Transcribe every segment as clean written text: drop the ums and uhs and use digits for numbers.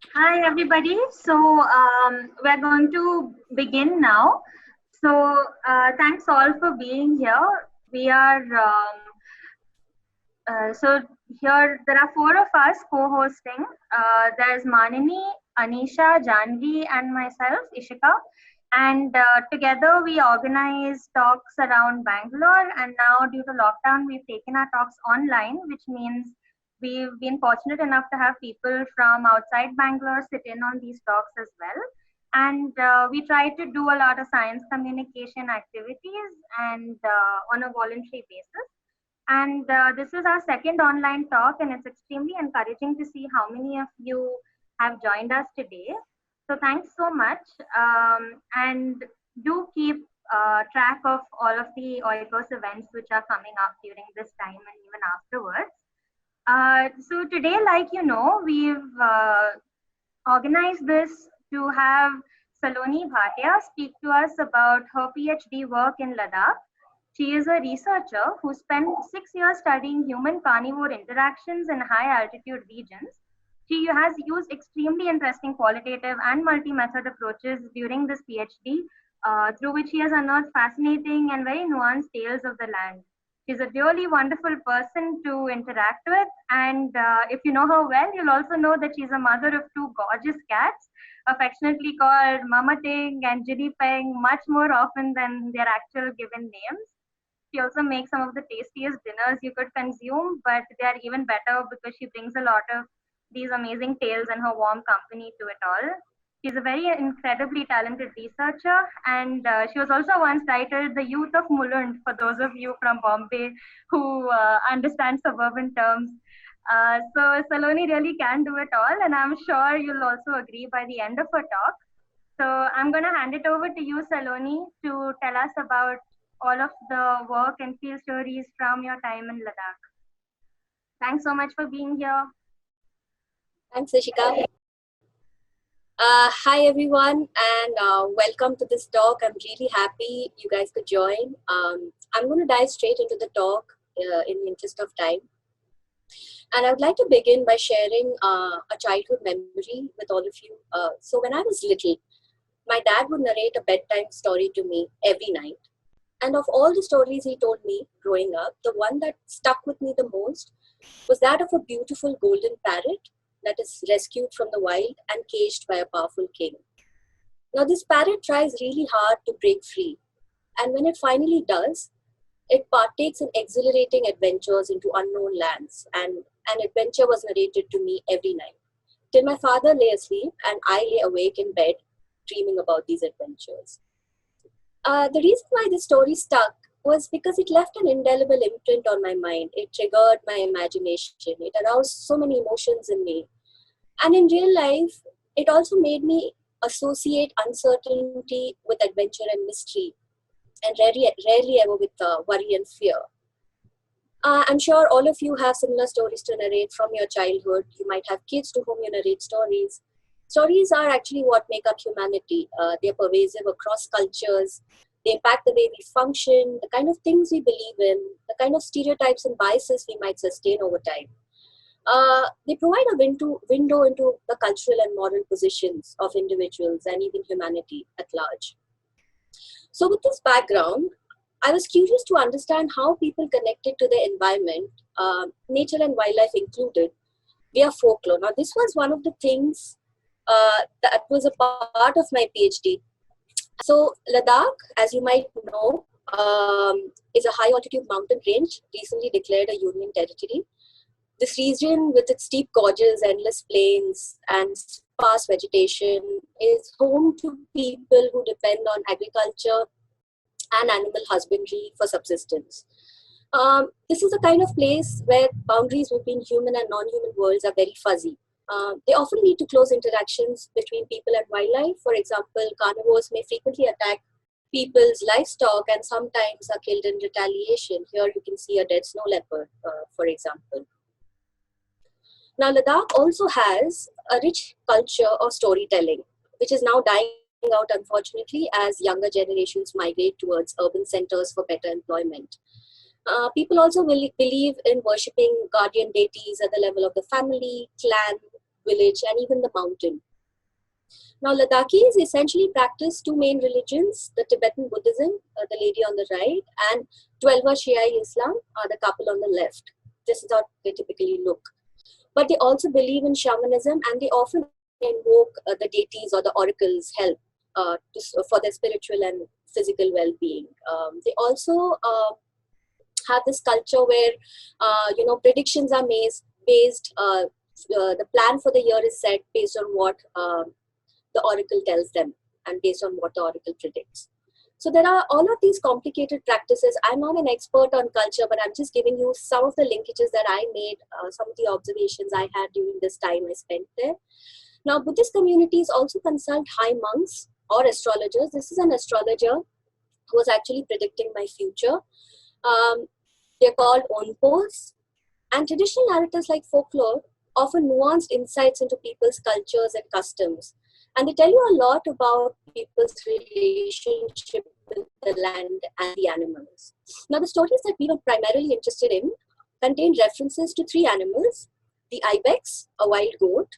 Hi, everybody. We're going to begin now. Thanks all for being here. We are so here. There are four of us co-hosting. There's Manini, Anisha, Janvi, and myself, Ishika. And together we organize talks around Bangalore. And now, due to lockdown, we've taken our talks online, which means we've been fortunate enough to have people from outside Bangalore sit in on these talks as well. And we try to do a lot of science communication activities and on a voluntary basis. And this is our second online talk, and it's extremely encouraging to see how many of you have joined us today. So thanks so much. And do keep track of all of the Oikos events which are coming up during this time and even afterwards. So today, like you know, we've organized this to have Saloni Bhatia speak to us about her PhD work in Ladakh. She is a researcher who spent 6 years studying human-carnivore interactions in high-altitude regions. She has used extremely interesting qualitative and multi-method approaches during this PhD, through which she has unearthed fascinating and very nuanced tales of the land. She's a really wonderful person to interact with, and if you know her well, you'll also know that she's a mother of two gorgeous cats, affectionately called Mama Ting and Ginny Peng, much more often than their actual given names. She also makes some of the tastiest dinners you could consume, but they are even better because she brings a lot of these amazing tales and her warm company to it all. She's a very incredibly talented researcher, and she was also once titled the Youth of Mulund for those of you from Bombay who understand suburban terms. Saloni really can do it all, and I'm sure you'll also agree by the end of her talk. So I'm going to hand it over to you, Saloni, to tell us about all of the work and field stories from your time in Ladakh. Thanks so much for being here. Thanks, Ishika. Hi, everyone, and welcome to this talk. I'm really happy you guys could join. I'm going to dive straight into the talk in the interest of time. And I would like to begin by sharing a childhood memory with all of you. So when I was little, my dad would narrate a bedtime story to me every night. And of all the stories he told me growing up, the one that stuck with me the most was that of a beautiful golden parrot that is rescued from the wild and caged by a powerful king. Now, this parrot tries really hard to break free, and when it finally does, it partakes in exhilarating adventures into unknown lands, and an adventure was narrated to me every night, till my father lay asleep and I lay awake in bed dreaming about these adventures. The reason why this story stuck was because it left an indelible imprint on my mind. It triggered my imagination. It aroused so many emotions in me. And in real life, it also made me associate uncertainty with adventure and mystery, and rarely ever with worry and fear. I'm sure all of you have similar stories to narrate from your childhood. You might have kids to whom you narrate stories. Stories are actually what make up humanity. They're pervasive across cultures. They impact the way we function, the kind of things we believe in, the kind of stereotypes and biases we might sustain over time. They provide a window into the cultural and moral positions of individuals and even humanity at large. So with this background, I was curious to understand how people connected to their environment, nature and wildlife included, via folklore. Now, this was one of the things that was a part of my PhD. So, Ladakh, as you might know, is a high altitude mountain range, recently declared a union territory. This region, with its steep gorges, endless plains, and sparse vegetation, is home to people who depend on agriculture and animal husbandry for subsistence. This is a kind of place where boundaries between human and non-human worlds are very fuzzy. They often lead to close interactions between people and wildlife. For example, carnivores may frequently attack people's livestock and sometimes are killed in retaliation. Here you can see a dead snow leopard, for example. Now, Ladakh also has a rich culture of storytelling, which is now dying out, unfortunately, as younger generations migrate towards urban centers for better employment. People also believe in worshipping guardian deities at the level of the family, clan, village, and even the mountain. Now, Ladakhis essentially practice two main religions, the Tibetan Buddhism, the lady on the right, and 12 Shia Islam, the couple on the left. This is how they typically look. But they also believe in shamanism, and they often invoke the deities or the oracles' help for their spiritual and physical well-being. They also have this culture where, predictions are based, the plan for the year is set based on what the oracle tells them and based on what the oracle predicts. So there are all of these complicated practices. I'm not an expert on culture, but I'm just giving you some of the linkages that I made, some of the observations I had during this time I spent there. Now, Buddhist communities also consult high monks or astrologers. This is an astrologer who was actually predicting my future. They're called onpos. And traditional narratives like folklore offer nuanced insights into people's cultures and customs. And they tell you a lot about people's relationship with the land and the animals. Now, the stories that we were primarily interested in contained references to three animals: the ibex, a wild goat,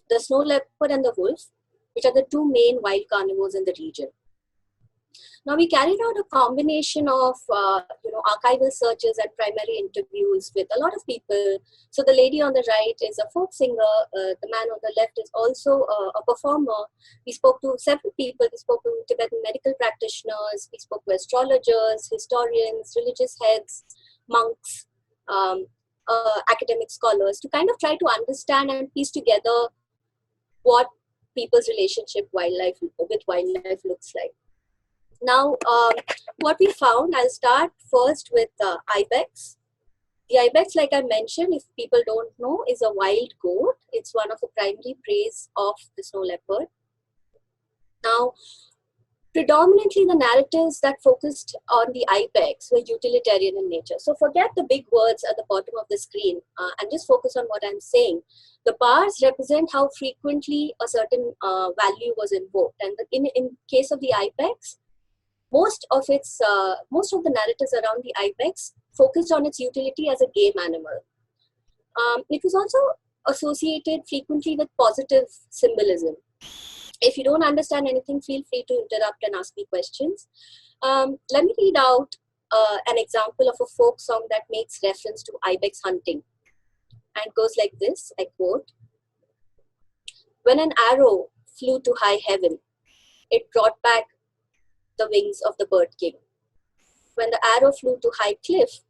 the snow leopard, and the wolf, which are the two main wild carnivores in the region. Now, we carried out a combination of archival searches and primary interviews with a lot of people. So the lady on the right is a folk singer. The man on the left is also a performer. We spoke to several people. We spoke to Tibetan medical practitioners. We spoke to astrologers, historians, religious heads, monks, academic scholars, to kind of try to understand and piece together what people's relationship with wildlife looks like. Now, what we found, I'll start first with ibex. The ibex, like I mentioned, if people don't know, is a wild goat. It's one of the primary preys of the snow leopard. Now, predominantly the narratives that focused on the ibex were utilitarian in nature. So forget the big words at the bottom of the screen and just focus on what I'm saying. The bars represent how frequently a certain value was invoked. And in case of the ibex, most of the narratives around the ibex focused on its utility as a game animal. It was also associated frequently with positive symbolism. If you don't understand anything, feel free to interrupt and ask me questions. Let me read out an example of a folk song that makes reference to ibex hunting. And it goes like this, I quote: "When an arrow flew to high heaven, it brought back the wings of the bird king. When the arrow flew to high cliff,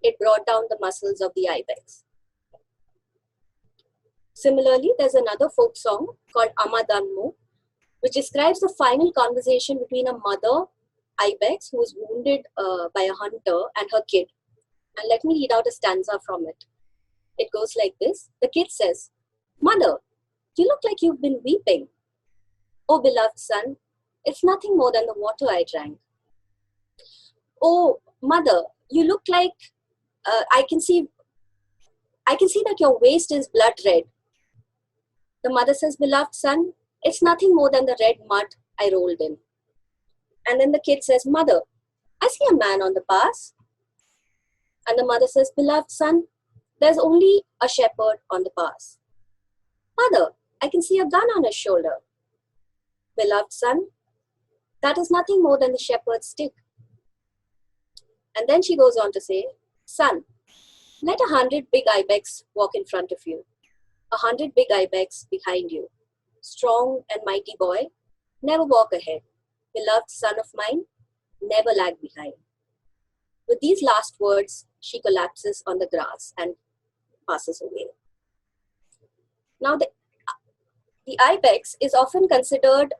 it brought down the muscles of the ibex." Similarly, there's another folk song called Amadanmo, which describes the final conversation between a mother ibex who was wounded by a hunter and her kid. And let me read out a stanza from it. It goes like this. The kid says, "Mother, you look like you've been weeping. Oh, beloved son, it's nothing more than the water I drank. Oh, mother, you look like I can see that your waist is blood red." The mother says, "Beloved son, it's nothing more than the red mud I rolled in." And then the kid says, "Mother, I see a man on the pass." And the mother says, "Beloved son, there's only a shepherd on the pass." "Mother, I can see a gun on his shoulder." "Beloved son, that is nothing more than the shepherd's stick." And then she goes on to say, "Son, let 100 big ibex walk in front of you, 100 big ibex behind you. Strong and mighty boy, never walk ahead. Beloved son of mine, never lag behind." With these last words, she collapses on the grass and passes away. Now, the ibex is often considered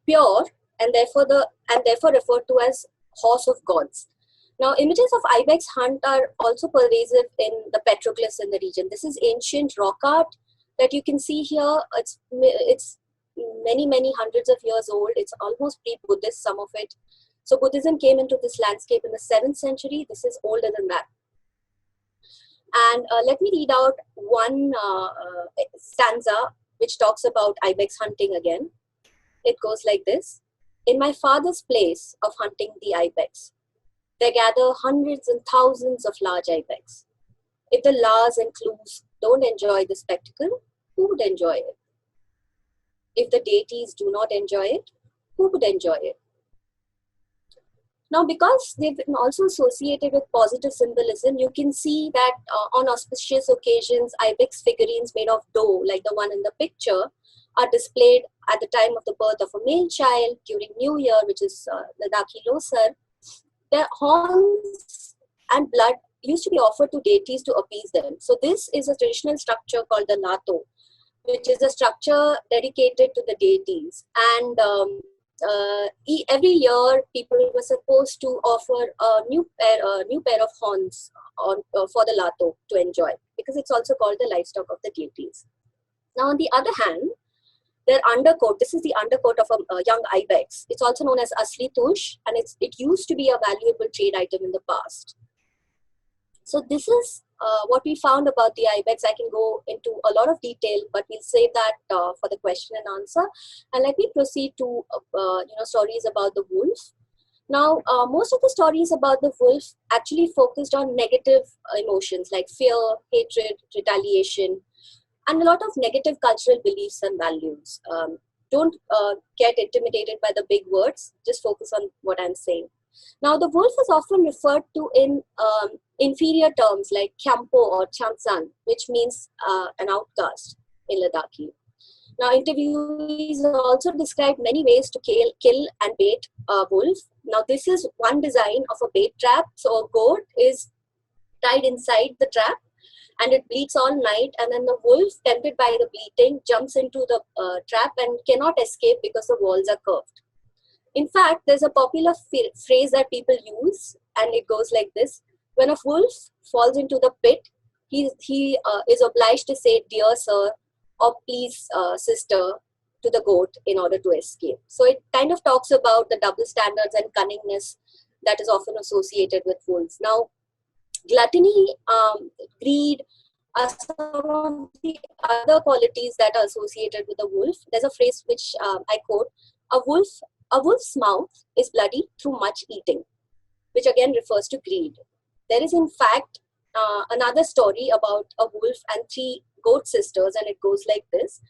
pure and therefore referred to as horse of gods. Now, images of ibex hunt are also pervasive in the petroglyphs in the region. This is ancient rock art that you can see here. It's many hundreds of years old. It's almost pre-Buddhist, some of it. So Buddhism came into this landscape in the 7th century. This is older than that. And let me read out one stanza which talks about ibex hunting again. It goes like this. "In my father's place of hunting the ibex, there gather hundreds and thousands of large ibex. If the laws and clues don't enjoy the spectacle, who would enjoy it? If the deities do not enjoy it, who would enjoy it? Now, because they've been also associated with positive symbolism, you can see that on auspicious occasions, ibex figurines made of dough, like the one in the picture, are displayed at the time of the birth of a male child, during New Year, which is Ladakhi Losar. Their horns and blood used to be offered to deities to appease them. So this is a traditional structure called the Lato, which is a structure dedicated to the deities. And every year, people were supposed to offer a new pair of horns for the Lato to enjoy, because it's also called the livestock of the deities. Now, on the other hand, their undercoat, this is the undercoat of a young ibex. It's also known as asli tush, and it used to be a valuable trade item in the past. So this is what we found about the ibex. I can go into a lot of detail, but we'll save that for the question and answer. And let me proceed to stories about the wolf. Now, most of the stories about the wolf actually focused on negative emotions like fear, hatred, retaliation, and a lot of negative cultural beliefs and values. Don't get intimidated by the big words. Just focus on what I'm saying. Now, the wolf is often referred to in inferior terms like Khyampo or Chamsan, which means an outcast in Ladakhi. Now, interviewees also described many ways to kill and bait a wolf. Now, this is one design of a bait trap. So, a goat is tied inside the trap, and it bleats all night, and then the wolf, tempted by the bleating, jumps into the trap and cannot escape because the walls are curved. In fact, there's a popular phrase that people use, and it goes like this: when a wolf falls into the pit, he is obliged to say "dear sir" or "please sister" to the goat in order to escape. So it kind of talks about the double standards and cunningness that is often associated with wolves. Now, gluttony, greed are some of the other qualities that are associated with the wolf. There's a phrase which I quote: a wolf's mouth is bloody through much eating, which again refers to greed. There is in fact another story about a wolf and 3 goat sisters, and it goes like this.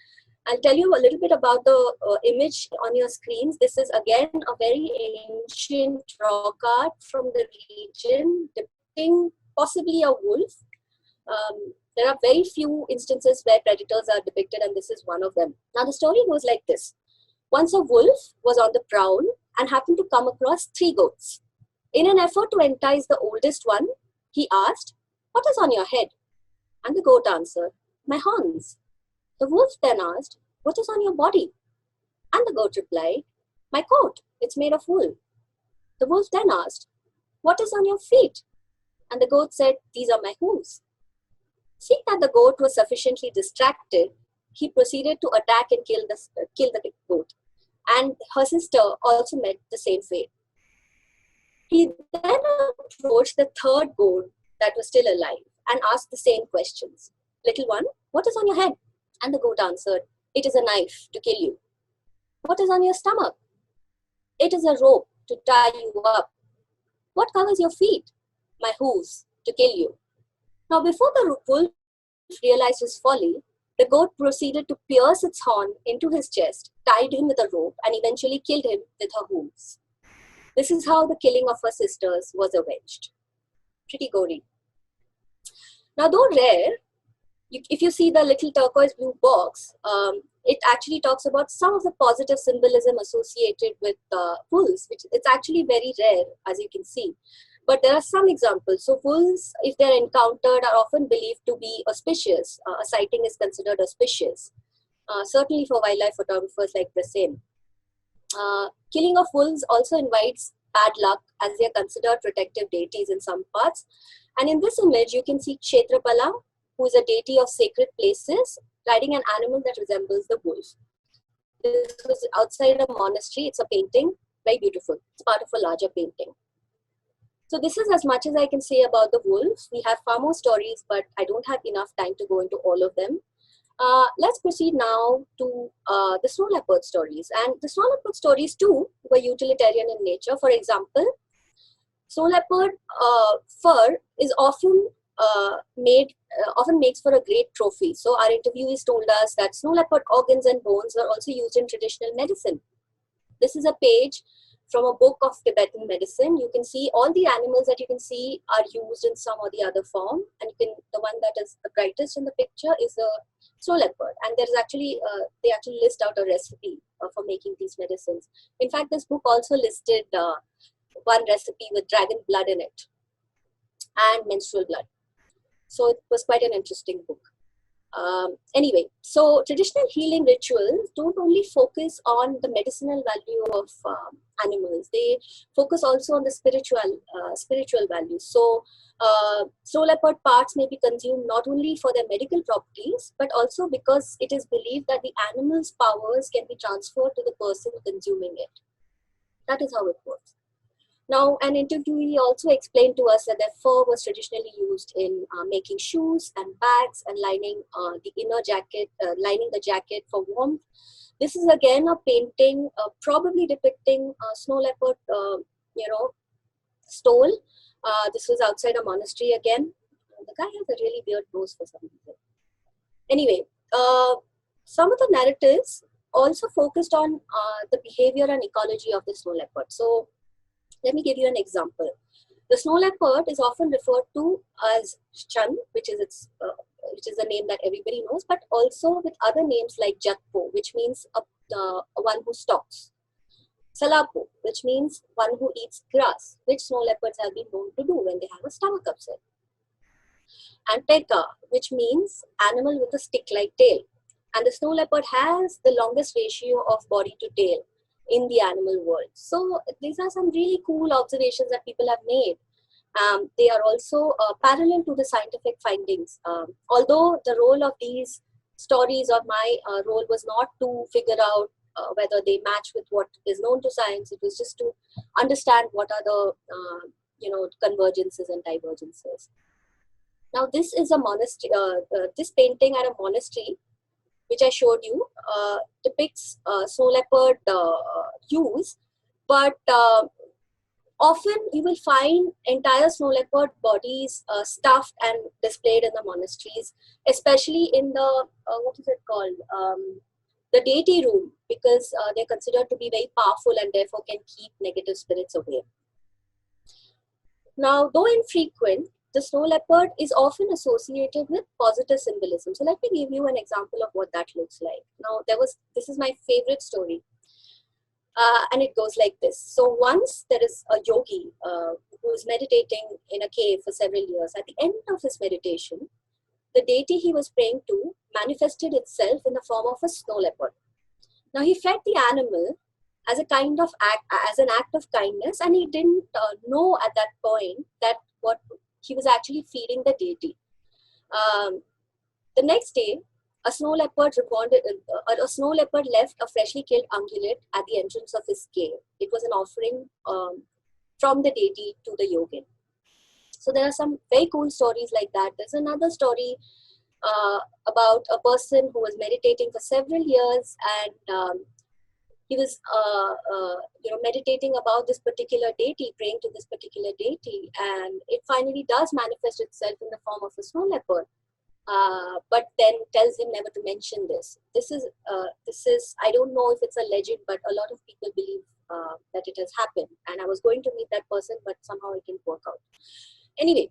I'll tell you a little bit about the image on your screens. This is again a very ancient rock art from the region depicting possibly a wolf. There are very few instances where predators are depicted, and this is one of them. Now, the story goes like this. Once a wolf was on the prowl and happened to come across 3 goats. In an effort to entice the oldest one, he asked, "What is on your head?" And the goat answered, "My horns." The wolf then asked, "What is on your body?" And the goat replied, "My coat, it's made of wool." The wolf then asked, "What is on your feet?" And the goat said, "These are my hooves." Seeing that the goat was sufficiently distracted, he proceeded to attack and kill the goat. And her sister also met the same fate. He then approached the 3rd goat that was still alive and asked the same questions. "Little one, what is on your head?" And the goat answered, "It is a knife to kill you." "What is on your stomach?" "It is a rope to tie you up." "What covers your feet?" "My hooves to kill you." Now, before the wolf realized his folly, the goat proceeded to pierce its horn into his chest, tied him with a rope, and eventually killed him with her hooves. This is how the killing of her sisters was avenged. Pretty gory. Now, though rare, if you see the little turquoise blue box, it actually talks about some of the positive symbolism associated with wolves, which it's actually very rare, as you can see. But there are some examples. So wolves, if they're encountered, are often believed to be auspicious. A sighting is considered auspicious, certainly for wildlife photographers like Prasen. Killing of wolves also invites bad luck, as they are considered protective deities in some parts. And in this image, you can see Kshetrapala, who is a deity of sacred places, riding an animal that resembles the wolf. This was outside a monastery. It's a painting, very beautiful. It's part of a larger painting. So this is as much as I can say about the wolves. We have far more stories, but I don't have enough time to go into all of them. Let's proceed now to the snow leopard stories. And the snow leopard stories too were utilitarian in nature. For example, snow leopard fur is often often makes for a great trophy. So our interviewees told us that snow leopard organs and bones were also used in traditional medicine. This is a page from a book of Tibetan medicine. You can see all the animals that you can see are used in some or the other form, and the one that is the brightest in the picture is the snow leopard. And there is actually they actually list out a recipe for making these medicines. In fact, this book also listed one recipe with dragon blood in it and menstrual blood. So it was quite an interesting book. Anyway, so traditional healing rituals don't only focus on the medicinal value of animals; they focus also on the spiritual values. So, snow leopard parts may be consumed not only for their medical properties, but also because it is believed that the animal's powers can be transferred to the person consuming it. That is how it works. Now, an interviewee also explained to us that their fur was traditionally used in making shoes and bags and lining the inner jacket, lining the jacket for warmth. This is again a painting, probably depicting snow leopard, stole. This was outside a monastery again. The guy has a really weird nose for some reason. Anyway, some of the narratives also focused on the behavior and ecology of the snow leopard. So, let me give you an example. The snow leopard is often referred to as Chan, which is the name that everybody knows, but also with other names like Jakpo, which means one who stalks. Salapo, which means one who eats grass, which snow leopards have been known to do when they have a stomach upset. And Teka, which means animal with a stick-like tail. And the snow leopard has the longest ratio of body to tail in the animal world. So these are some really cool observations that people have made. They are also parallel to the scientific findings. Although the role of these stories, or my role, was not to figure out whether they match with what is known to science, it was just to understand what are the convergences and divergences. Now this is a monastery. This painting at a monastery, which I showed you, depicts snow leopard use, but often you will find entire snow leopard bodies stuffed and displayed in the monasteries, especially in the, what is it called, the deity room, because they're considered to be very powerful and therefore can keep negative spirits away. Now, though infrequent, the snow leopard is often associated with positive symbolism. So let me give you an example of what that looks like. Now, this is my favorite story. And it goes like this. So once there is a yogi who is meditating in a cave for several years. At the end of his meditation, the deity he was praying to manifested itself in the form of a snow leopard. Now, he fed the animal as a kind of as an act of kindness, and he didn't know at that point that what he was actually feeding the deity. The next day, a snow leopard left a freshly killed ungulate at the entrance of his cave. It was an offering from the deity to the yogin. So there are some very cool stories like that. There's another story about a person who was meditating for several years, and he was meditating about this particular deity, praying to this particular deity, and it finally does manifest itself in the form of a snow leopard, but then tells him never to mention this. This is I don't know if it's a legend, but a lot of people believe that it has happened, and I was going to meet that person, but somehow it didn't work out. Anyway,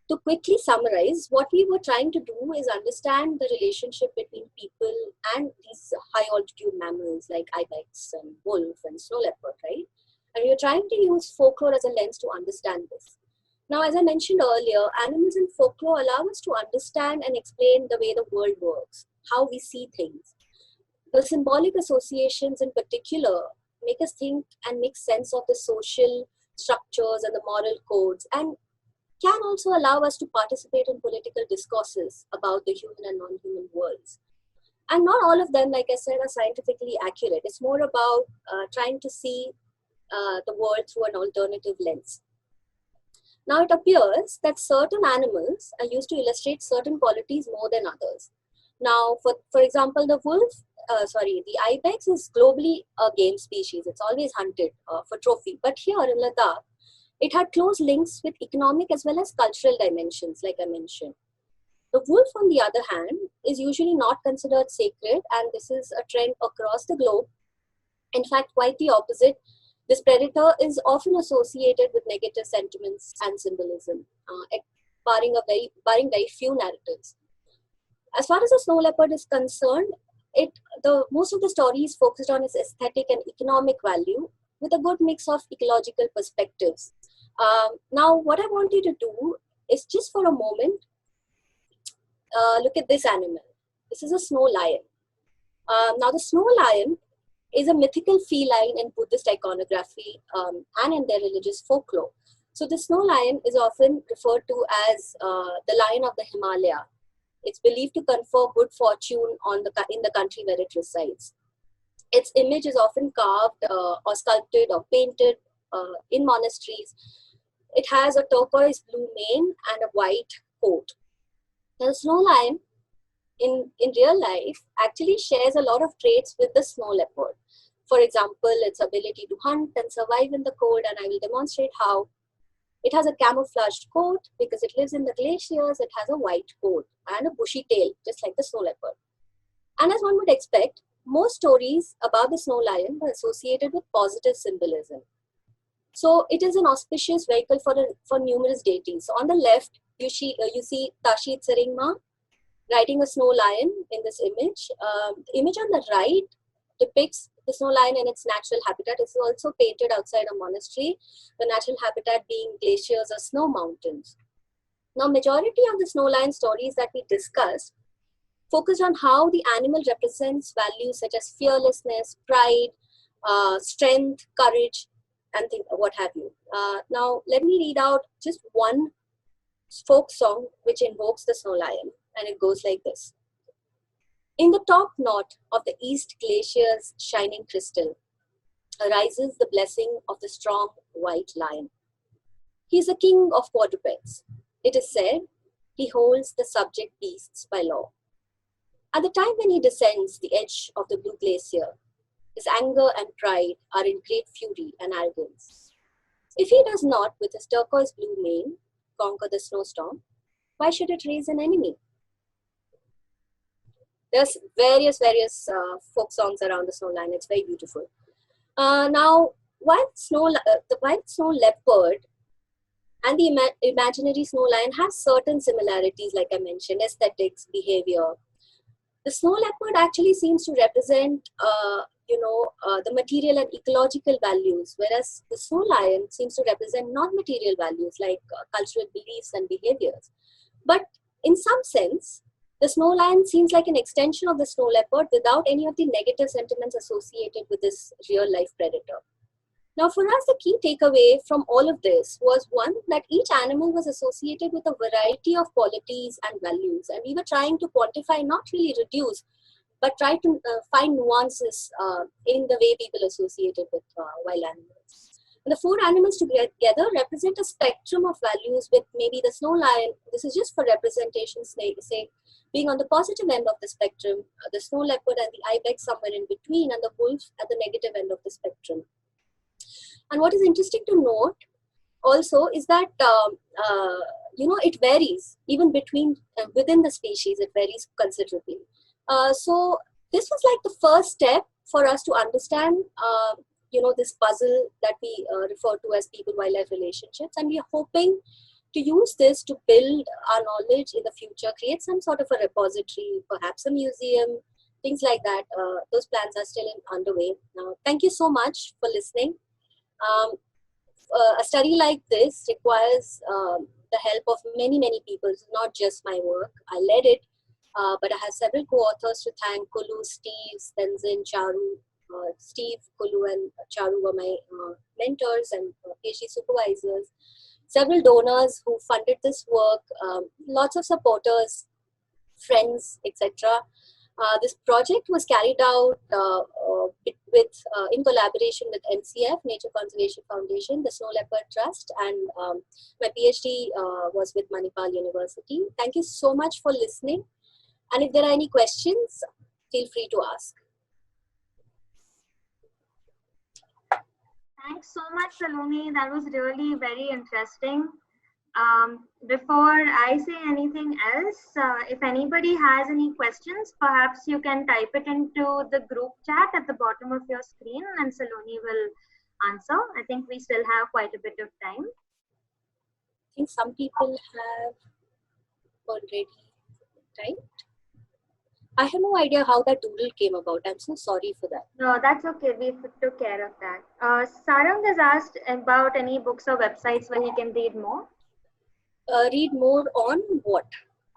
to quickly summarize, what we were trying to do is understand the relationship between people and these high altitude mammals like ibex and wolf and snow leopard, right? And we were trying to use folklore as a lens to understand this. Now, as I mentioned earlier, animals in folklore allow us to understand and explain the way the world works, how we see things. The symbolic associations in particular make us think and make sense of the social structures and the moral codes, and can also allow us to participate in political discourses about the human and non-human worlds. And not all of them, like I said, are scientifically accurate. It's more about trying to see the world through an alternative lens. Now, it appears that certain animals are used to illustrate certain qualities more than others. Now, for example, the ibex is globally a game species. It's always hunted for trophy. But here in Ladakh, It had close links with economic as well as cultural dimensions, like I mentioned. The wolf, on the other hand, is usually not considered sacred, and this is a trend across the globe. In fact, quite the opposite. This predator is often associated with negative sentiments and symbolism, barring very few narratives. As far as the snow leopard is concerned, most of the story is focused on its aesthetic and economic value, with a good mix of ecological perspectives. Now, what I want you to do is just for a moment, look at this animal. This is a snow lion. Now, the snow lion is a mythical feline in Buddhist iconography and in their religious folklore. So the snow lion is often referred to as the lion of the Himalaya. It's believed to confer good fortune in the country where it resides. Its image is often carved or sculpted or painted in monasteries. It has a turquoise blue mane and a white coat. Now, the snow lion in real life actually shares a lot of traits with the snow leopard. For example, its ability to hunt and survive in the cold, and I will demonstrate how. It has a camouflaged coat because it lives in the glaciers. It has a white coat and a bushy tail, just like the snow leopard. And as one would expect, most stories about the snow lion were associated with positive symbolism. So it is an auspicious vehicle for numerous deities. So on the left, you see Tashi Tseringma riding a snow lion in this image. The image on the right depicts the snow lion in its natural habitat. It's also painted outside a monastery, the natural habitat being glaciers or snow mountains. Now, majority of the snow lion stories that we discussed focused on how the animal represents values such as fearlessness, pride, strength, courage, and what have you. Now, let me read out just one folk song which invokes the snow lion, and it goes like this. In the top knot of the East Glacier's shining crystal arises the blessing of the strong white lion. He is a king of quadrupeds. It is said he holds the subject beasts by law. At the time when he descends the edge of the blue glacier, his anger and pride are in great fury and arrogance. If he does not, with his turquoise blue mane, conquer the snowstorm, why should it raise an enemy? There's various folk songs around the snow lion. It's very beautiful. Now, white snow leopard and the imaginary snow lion have certain similarities, like I mentioned, aesthetics, behavior. The snow leopard actually seems to represent, the material and ecological values, whereas the snow lion seems to represent non-material values like cultural beliefs and behaviors. But in some sense, the snow lion seems like an extension of the snow leopard without any of the negative sentiments associated with this real-life predator. Now, for us, the key takeaway from all of this was one, that each animal was associated with a variety of qualities and values, and we were trying to quantify, not really reduce, but try to find nuances in the way people associated with wild animals. And the four animals together represent a spectrum of values, with maybe the snow lion, this is just for representation's sake, being on the positive end of the spectrum, the snow leopard and the ibex somewhere in between, and the wolf at the negative end of the spectrum. And what is interesting to note also is that it varies even within the species. It varies considerably. So this was like the first step for us to understand this puzzle that we refer to as people-wildlife relationships, and we are hoping to use this to build our knowledge in the future, create some sort of a repository, perhaps a museum, things like that. Those plans are still underway. Now, thank you so much for listening. A study like this requires the help of many people. It's not just my work. I led it, but I have several co-authors to thank: Kulu, Steve, Tenzin, Charu. Steve, Kulu, and Charu were my mentors and PhD supervisors. Several donors who funded this work, lots of supporters, friends, etc. This project was carried out in collaboration with NCF, Nature Conservation Foundation, the Snow Leopard Trust, and my PhD was with Manipal University. Thank you so much for listening. And if there are any questions, feel free to ask. Thanks so much, Saloni. That was really very interesting. Before I say anything else, if anybody has any questions, perhaps you can type it into the group chat at the bottom of your screen and Saloni will answer. I think we still have quite a bit of time. I think some people have already typed. I have no idea how that doodle came about. I'm so sorry for that. No, that's okay. We took care of that. Sarang has asked about any books or websites where he can read more. Read more on what?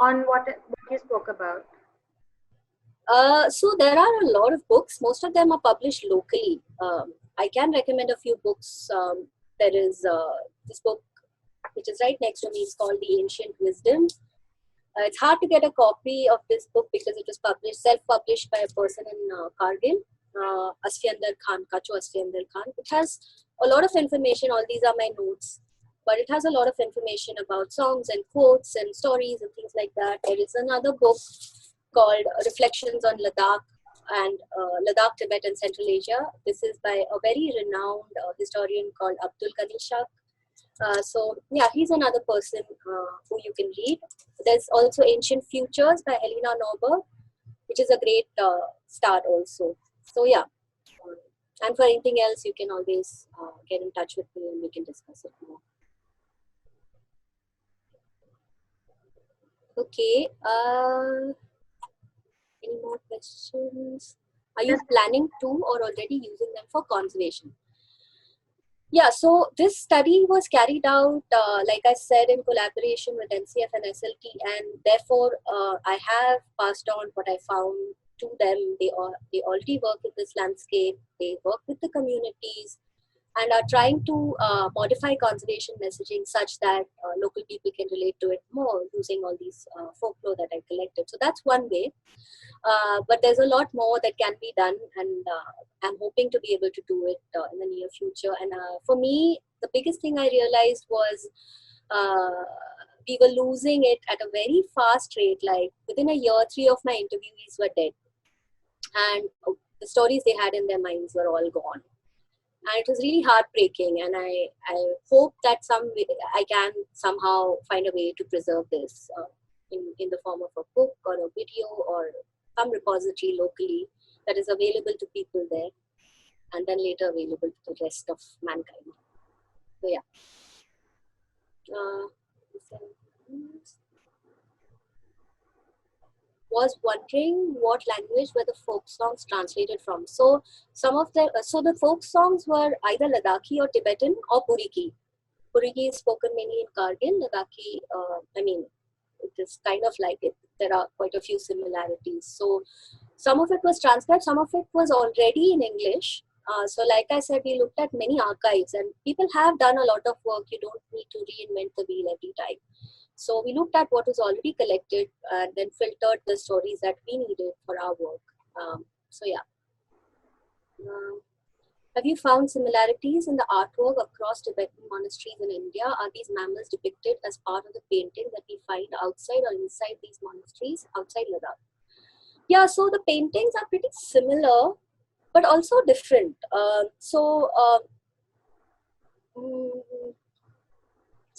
On what you spoke about. So there are a lot of books. Most of them are published locally. I can recommend a few books. There is this book which is right next to me. It's called The Ancient Wisdom. It's hard to get a copy of this book because it was self-published by a person in Kargil, Asfiandar Khan, Kacho Asfiandar Khan. It has a lot of information. All these are my notes. But it has a lot of information about songs and quotes and stories and things like that. There is another book called Reflections on Ladakh and Ladakh, Tibet and Central Asia. This is by a very renowned historian called Abdul Ghani Shah. So yeah, he's another person who you can read. There's also Ancient Futures by Helena Norberg, which is a great start also. So yeah, and for anything else, you can always get in touch with me and we can discuss it more. Okay. Any more questions? Are you planning to or already using them for conservation? Yeah, so this study was carried out, like I said, in collaboration with NCF and SLT, and therefore I have passed on what I found to them. They already work with this landscape, they work with the communities, and are trying to modify conservation messaging such that local people can relate to it more using all these folklore that I collected. So that's one way. But there's a lot more that can be done, and I'm hoping to be able to do it in the near future. And for me, the biggest thing I realized was we were losing it at a very fast rate. Like within a year, 3 of my interviewees were dead, and the stories they had in their minds were all gone. And it was really heartbreaking, and I hope that I can somehow find a way to preserve this in the form of a book or a video or some repository locally that is available to people there, and then later available to the rest of mankind. So yeah. Was wondering what language were the folk songs translated from. So the folk songs were either Ladakhi or Tibetan or Puriki. Puriki is spoken mainly in Kargil. Ladakhi, it is kind of like it. There are quite a few similarities. So some of it was transcribed, some of it was already in English. So like I said, we looked at many archives, and people have done a lot of work. You don't need to reinvent the wheel every time. So we looked at what was already collected and then filtered the stories that we needed for our work. So yeah. Have you found similarities in the artwork across Tibetan monasteries in India? Are these mammals depicted as part of the painting that we find outside or inside these monasteries, outside Ladakh? Yeah, so the paintings are pretty similar, but also different. So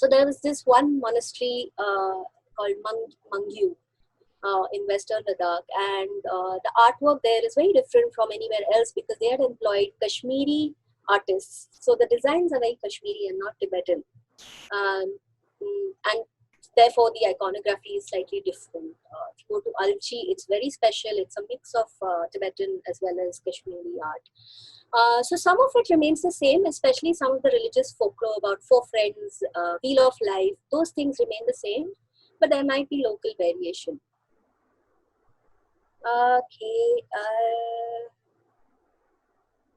there was this one monastery called Mangyu in Western Ladakh, and the artwork there is very different from anywhere else because they had employed Kashmiri artists. So the designs are very Kashmiri and not Tibetan, and therefore the iconography is slightly different. If you go to Alchi, it's very special. It's a mix of Tibetan as well as Kashmiri art. So some of it remains the same, especially some of the religious folklore about four friends, wheel of life. Those things remain the same, but there might be local variation. Okay.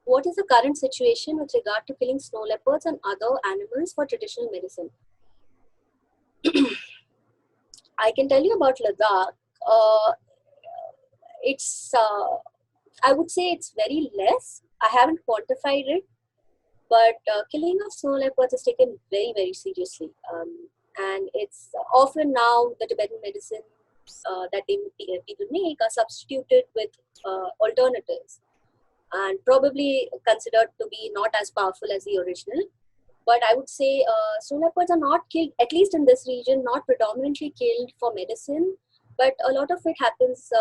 What is the current situation with regard to killing snow leopards and other animals for traditional medicine? I can tell you about Ladakh. I would say it's very less. I haven't quantified it, but killing of snow leopards is taken very, very seriously. And it's often now the Tibetan medicine that people make are substituted with alternatives. and probably considered to be not as powerful as the original. But I would say snow leopards are not killed, at least in this region, not predominantly killed for medicine, but a lot of it happens,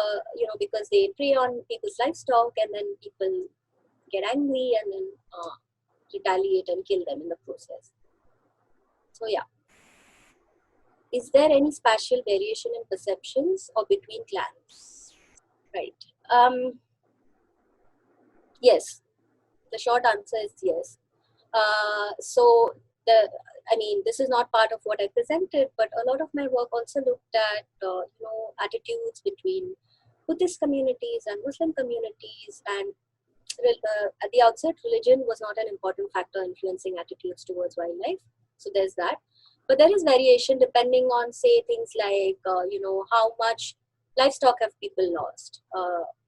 because they prey on people's livestock, and then people get angry and then retaliate and kill them in the process. So yeah. Is there any spatial variation in perceptions or between clans? Right. Yes. The short answer is yes. So this is not part of what I presented, but a lot of my work also looked at attitudes between Buddhist communities and Muslim communities, and at the outset, religion was not an important factor influencing attitudes towards wildlife. So there's that. But there is variation depending on, say, things like how much livestock have people lost,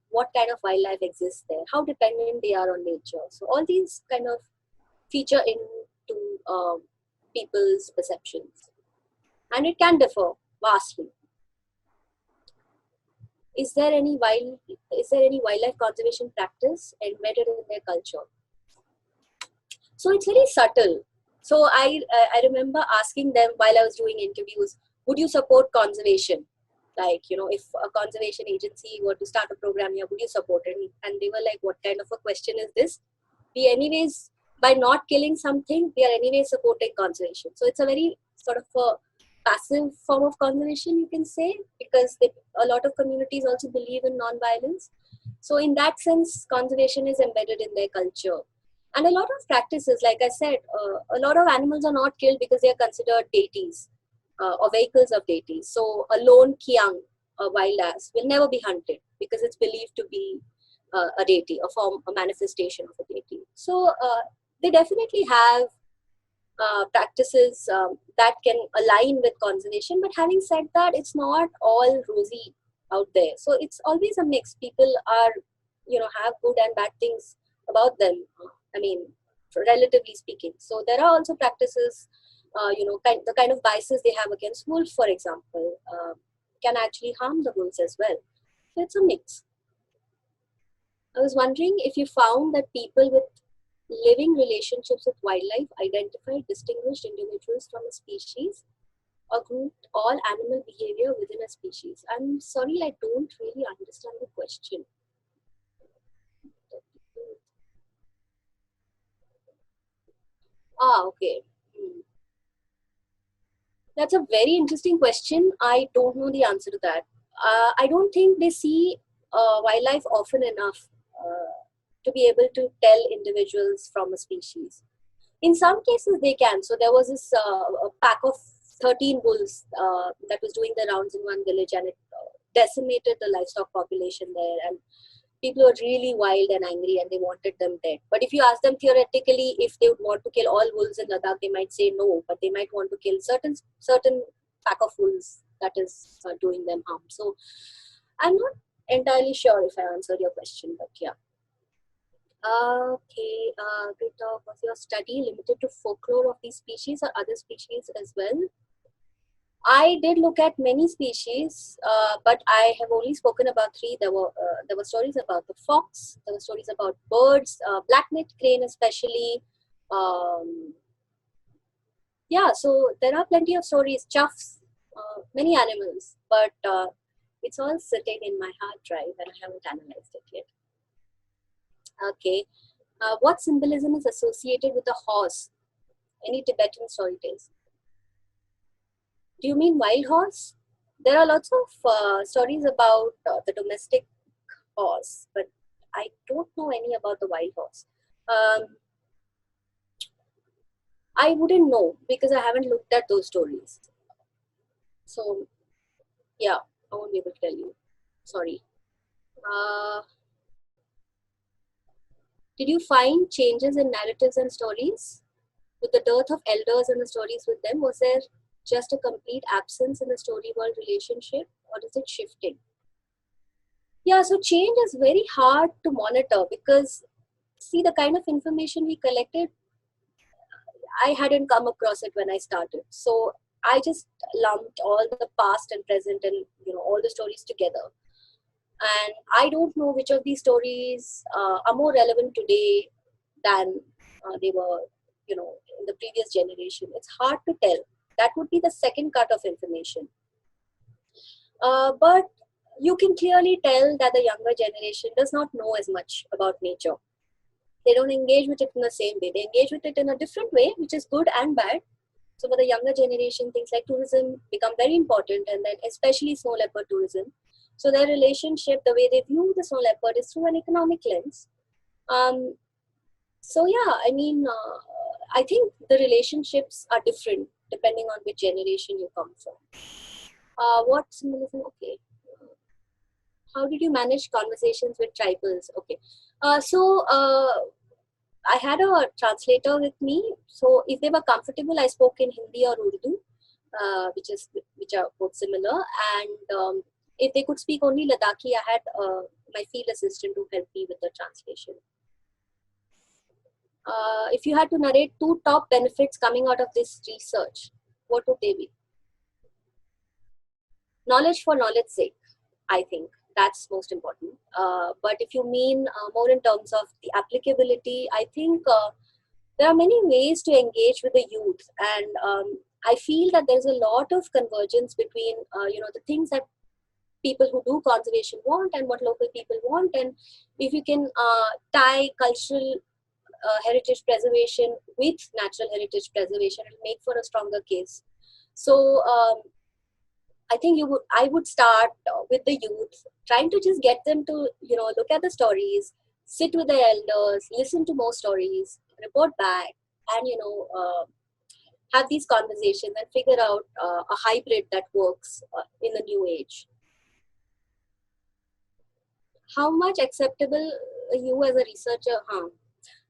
what kind of wildlife exists there, how dependent they are on nature. So all these kind of feature into people's perceptions, and it can differ vastly. Is there any wildlife conservation practice embedded in their culture? So it's very subtle. So I remember asking them while I was doing interviews, would you support conservation? Like, if a conservation agency were to start a program here, would you support it? And they were like, what kind of a question is this? We anyways, by not killing something, we are anyway supporting conservation. So it's a very sort of a passive form of conservation, you can say, because a lot of communities also believe in non-violence. So in that sense, conservation is embedded in their culture. And a lot of practices, like I said, a lot of animals are not killed because they are considered deities or vehicles of deities. So a lone kiang, a wild ass, will never be hunted because it's believed to be a deity, a manifestation of a deity. So they definitely have practices that can align with conservation. But having said that, it's not all rosy out there. So it's always a mix. People are, have good and bad things about them. Relatively speaking. So there are also practices, the kind of biases they have against wolves, for example, can actually harm the wolves as well. So it's a mix. I was wondering if you found that people with living relationships with wildlife identify distinguished individuals from a species or grouped all animal behavior within a species. I'm sorry, I don't really understand the question. Okay. That's a very interesting question. I don't know the answer to that. I don't think they see wildlife often enough to be able to tell individuals from a species. In some cases, they can. So there was this a pack of 13 wolves that was doing the rounds in one village, and it decimated the livestock population there. And people were really wild and angry, and they wanted them dead. But if you ask them theoretically if they would want to kill all wolves in Ladakh, they might say no. But they might want to kill certain pack of wolves that is doing them harm. So I'm not entirely sure if I answered your question, but yeah. Okay, Greta, was your study limited to folklore of these species or other species as well? I did look at many species, but I have only spoken about 3. There were stories about the fox, there were stories about birds, black-necked crane especially. Yeah, so there are plenty of stories, choughs, many animals, but it's all sitting in my hard drive and I haven't analyzed it yet. Okay. What symbolism is associated with a horse? Any Tibetan story tales? Do you mean wild horse? There are lots of stories about the domestic horse, but I don't know any about the wild horse. I wouldn't know because I haven't looked at those stories. So, yeah, I won't be able to tell you. Sorry. Did you find changes in narratives and stories? With the dearth of elders and the stories with them, was there just a complete absence in the story world relationship, or is it shifting? Yeah, so change is very hard to monitor because, see, the kind of information we collected, I hadn't come across it when I started. So I just lumped all the past and present and all the stories together. And I don't know which of these stories are more relevant today than they were, in the previous generation. It's hard to tell. That would be the second cut of information. But you can clearly tell that the younger generation does not know as much about nature. They don't engage with it in the same way. They engage with it in a different way, which is good and bad. So for the younger generation, things like tourism become very important, and then especially snow leopard tourism. So their relationship, the way they view the snow leopard is through an economic lens. So yeah, I mean, I think the relationships are different depending on which generation you come from. What symbolism? Okay. How did you manage conversations with tribals? Okay. I had a translator with me. So if they were comfortable, I spoke in Hindi or Urdu, which are both similar. And if they could speak only Ladakhi, I had my field assistant to help me with the translation. If you had to narrate 2 top benefits coming out of this research, what would they be? Knowledge for knowledge's sake, I think that's most important. But if you mean more in terms of the applicability, I think there are many ways to engage with the youth, and I feel that there's a lot of convergence between the things that people who do conservation want and what local people want, and if you can tie cultural heritage preservation with natural heritage preservation, it'll make for a stronger case. So I think I would start with the youth, trying to just get them to look at the stories, sit with their elders, listen to more stories, report back, and have these conversations and figure out a hybrid that works in the new age. How much acceptable you as a researcher?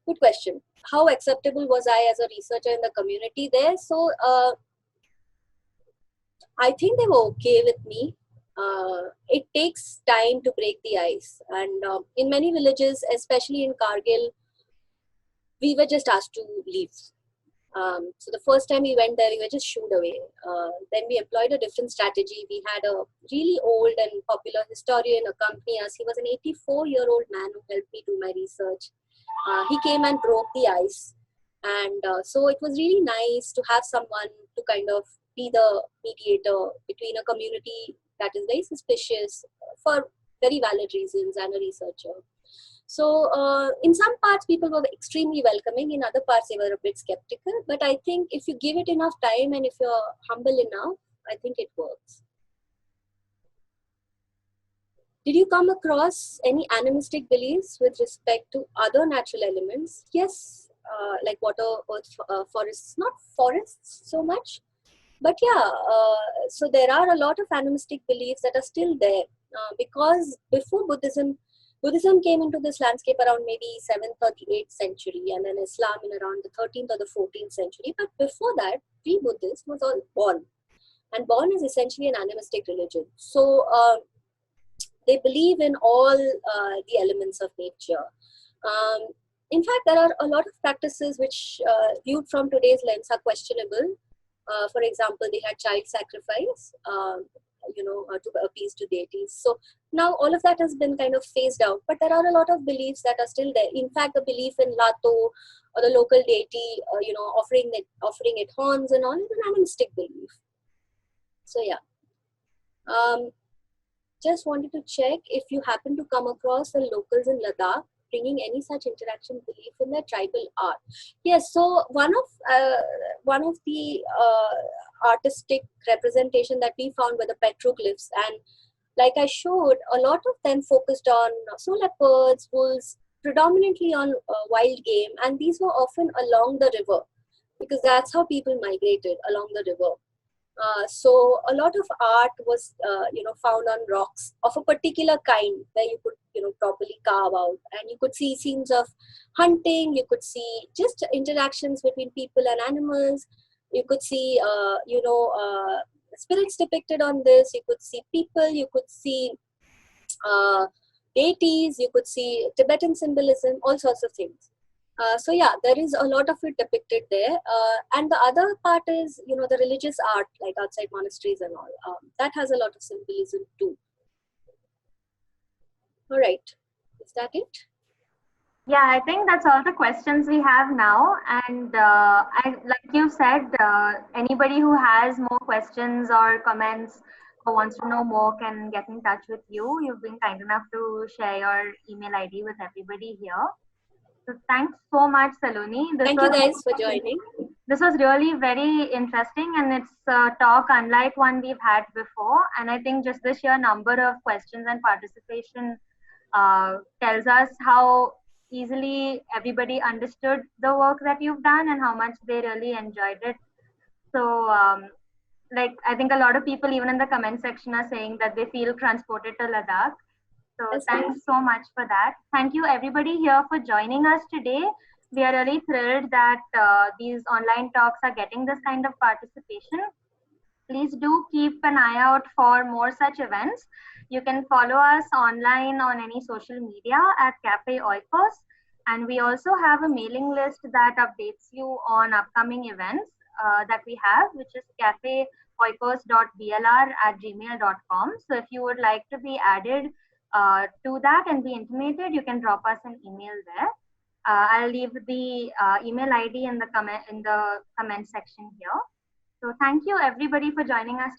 Good question. How acceptable was I as a researcher in the community there? So I think they were okay with me. It takes time to break the ice, and in many villages, especially in Kargil, we were just asked to leave. So the first time we went there, we were just shooed away. Then we employed a different strategy. We had a really old and popular historian accompany us. He was an 84-year-old man who helped me do my research. He came and broke the ice. And so it was really nice to have someone to kind of be the mediator between a community that is very suspicious for very valid reasons and a researcher. So in some parts, people were extremely welcoming. In other parts, they were a bit skeptical. But I think if you give it enough time and if you're humble enough, I think it works. Did you come across any animistic beliefs with respect to other natural elements? Yes, like water, earth, forests, not forests so much. But yeah, so there are a lot of animistic beliefs that are still there because before Buddhism came into this landscape around maybe 7th or the 8th century, and then Islam in around the 13th or the 14th century. But before that, pre-Buddhist was all Bon. And Bon is essentially an animistic religion. So they believe in all the elements of nature. In fact, there are a lot of practices which, viewed from today's lens, are questionable. For example, they had child sacrifice, to appease to deities. So now all of that has been kind of phased out, but there are a lot of beliefs that are still there. In fact, the belief in Lato or the local deity, offering it horns and all, is an animistic belief. So yeah. Just wanted to check if you happen to come across the locals in Ladakh bringing any such interaction belief in their tribal art. Yes, so one of the artistic representation that we found were the petroglyphs, and like I showed, a lot of them focused on snow leopards, wolves, predominantly on wild game, and these were often along the river because that's how people migrated, along the river. So a lot of art was found on rocks of a particular kind where you could properly carve out, and you could see scenes of hunting, you could see just interactions between people and animals, you could see spirits depicted on this, you could see people, you could see deities, you could see Tibetan symbolism, all sorts of things. So yeah, there is a lot of it depicted there. And the other part is, the religious art, like outside monasteries and all. That has a lot of symbolism too. All right. Is that it? Yeah, I think that's all the questions we have now. And like you said, anybody who has more questions or comments or wants to know more can get in touch with you. You've been kind enough to share your email ID with everybody here. So thanks so much, Saloni. Thank you guys for joining. This was really very interesting, and it's a talk unlike one we've had before. And I think just the sheer number of questions and participation tells us how easily everybody understood the work that you've done and how much they really enjoyed it. So, like, I think a lot of people, even in the comment section, are saying that they feel transported to Ladakh. So That's thanks nice. so much for that. Thank you everybody here for joining us today. We are really thrilled that these online talks are getting this kind of participation. Please do keep an eye out for more such events. You can follow us online on any social media at Cafe Oikos. And we also have a mailing list that updates you on upcoming events that we have, which is cafeoikos.blr@gmail.com. So if you would like to be added to that and be intimated, you can drop us an email there. I'll leave the email ID in the comment section here. So thank you everybody for joining us